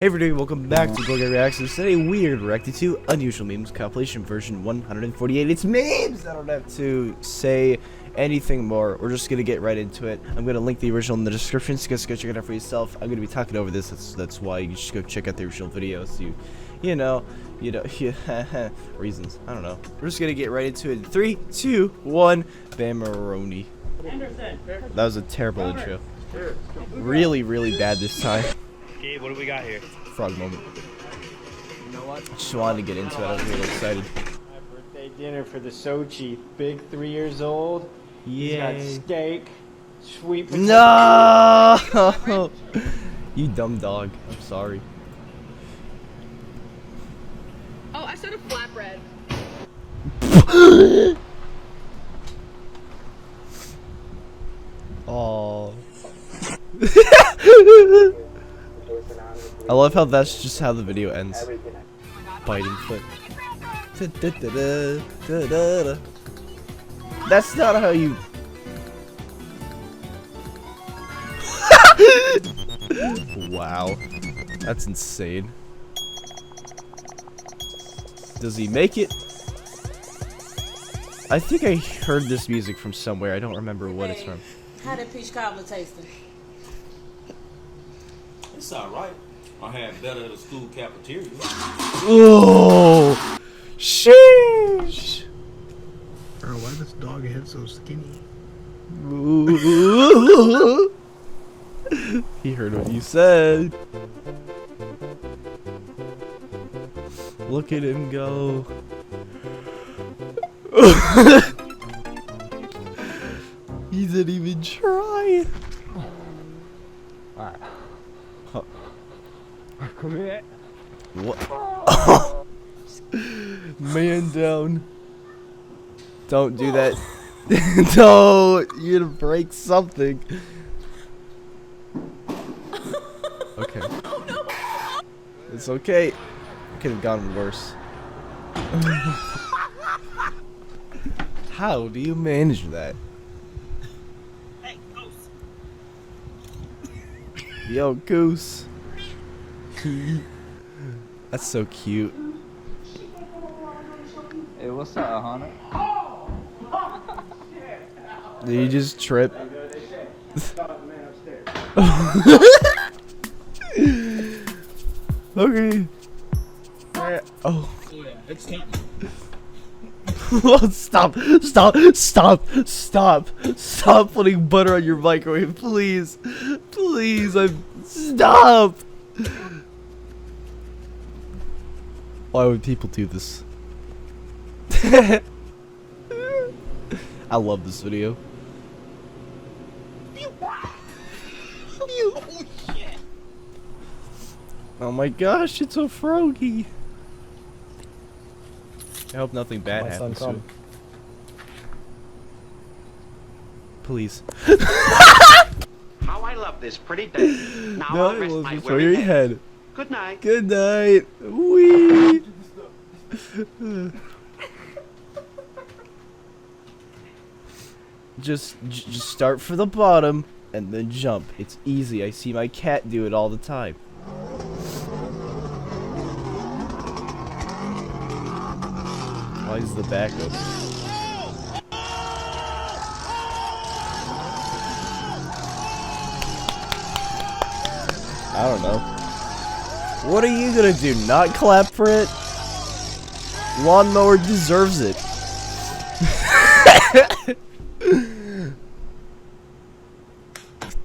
Hey everybody, welcome back to GoronGuyReacts. Today we are reacting to Unusual Memes Compilation version 148. It's memes! I don't have to say anything more. We're just gonna get right into it. I'm gonna link the original in the description, so just go check it out for yourself. I'm gonna be talking over this, that's why you should go check out the original video, so you know, reasons. I don't know. We're just gonna get right into it. 3, 2, 1, Bamaroni. That was a terrible intro. Really, really bad this time. Okay, what do we got here? Frog moment. You know what? Just wanted to get into it. I was really excited. My birthday dinner for the Sochi. Big 3 years old. Yeah. He's got steak, sweet potato. No! You dumb dog. I'm sorry. Oh, I said a flatbread. Oh. I love how that's just how the video ends. Biting foot. That's not how you... Wow. That's insane. Does he make it? I think I heard this music from somewhere. I don't remember what it's from. How did peach cobbler tasting? It's alright. I had better at the school cafeteria. Oh, sheesh. Bro, why this dog head so skinny? He heard what you said. Look at him go. He didn't even try. Alright. Huh. Come here. What? Man down. Don't do that. No, you're gonna break something. Okay. It's okay. It could have gone worse. How do you manage that? Yo, Goose. That's so cute. Hey, what's up, Hunter? Did you just trip? Okay. Alright. Oh. It's time. Stop! Stop! Stop! Stop! Stop putting butter on your microwave, please! Please, stop! Why would people do this? I love this video. Oh my gosh, it's a froggy. I hope nothing bad happens to him. Please. How I love this pretty day. Now No, I'll it rest was my before weary your head. head. Good night. Good night. Wee. Just start from the bottom and then jump. It's easy. I see my cat do it all the time. Why is the back open? I don't know. What are you gonna do? Not clap for it? Lawnmower deserves it.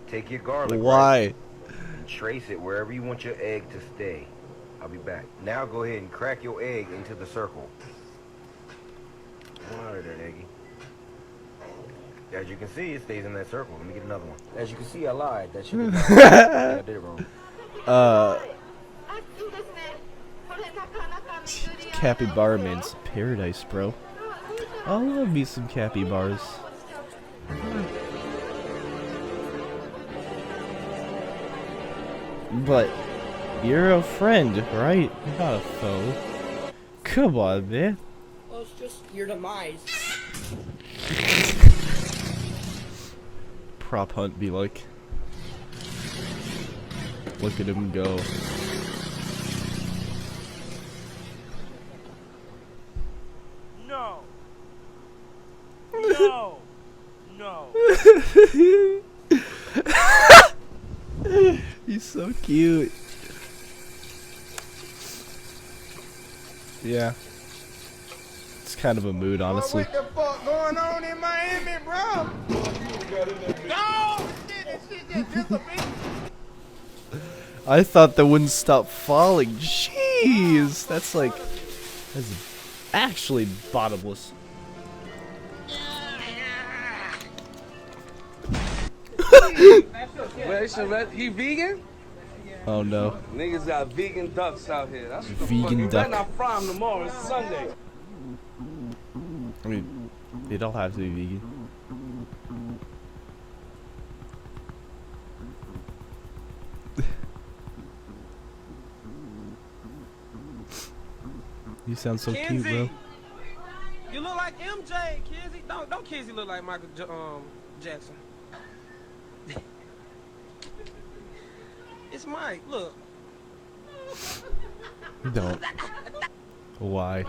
Take your garlic. Why? Right, and trace it wherever you want your egg to stay. I'll be back. Now go ahead and crack your egg into the circle. Come on out of there, Eggie. As you can see, it stays in that circle. Let me get another one. As you can see, I lied. That should be I did it wrong. Capybara man's paradise, bro. I love me some capybaras. But you're a friend, right? You're not a foe. Come on, man. Well, it's just your demise. Prop hunt be like. Look at him go. So cute. Yeah. It's kind of a mood, honestly. What the fuck going on in Miami, bro? No! I thought that wouldn't stop falling. Jeez, that's actually bottomless. He vegan? Oh no. Niggas got vegan ducks out here. That's what the Vegan fuck. You duck. better not fry 'em tomorrow. It's Sunday. I mean, they don't have to be vegan. You sound so cute, bro. You look like MJ, Kizzy. Don't Kizzy look like Michael Jackson. It's Mike. Look. Don't. Why?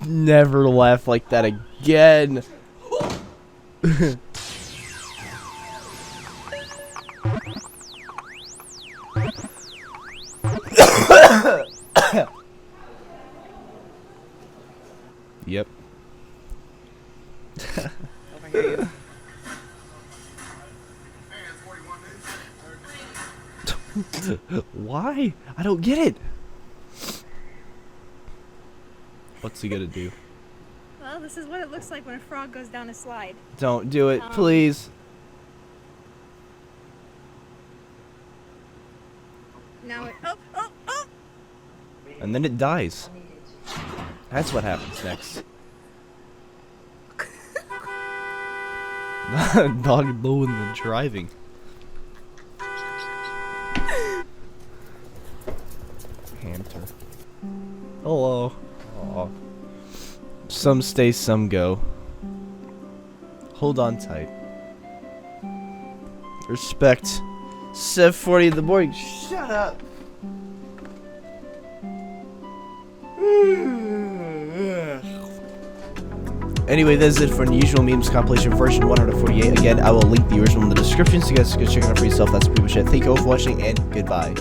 Never laugh like that again. Yep. Why? I don't get it. What's he gonna do? Well, this is what it looks like when a frog goes down a slide. Don't do it, please. Now it. Oh, oh, oh! And then it dies. That's what happens next. Dog blowing the driving. Hamter. Hello. Aw. Some stay, some go. Hold on tight. Respect. 740 in the morning. Shut up. Anyway, that's it for Unusual Memes Compilation version 148. Again, I will link the original in the description so you guys can go check it out for yourself. That's pretty much it. Thank you all for watching, and goodbye.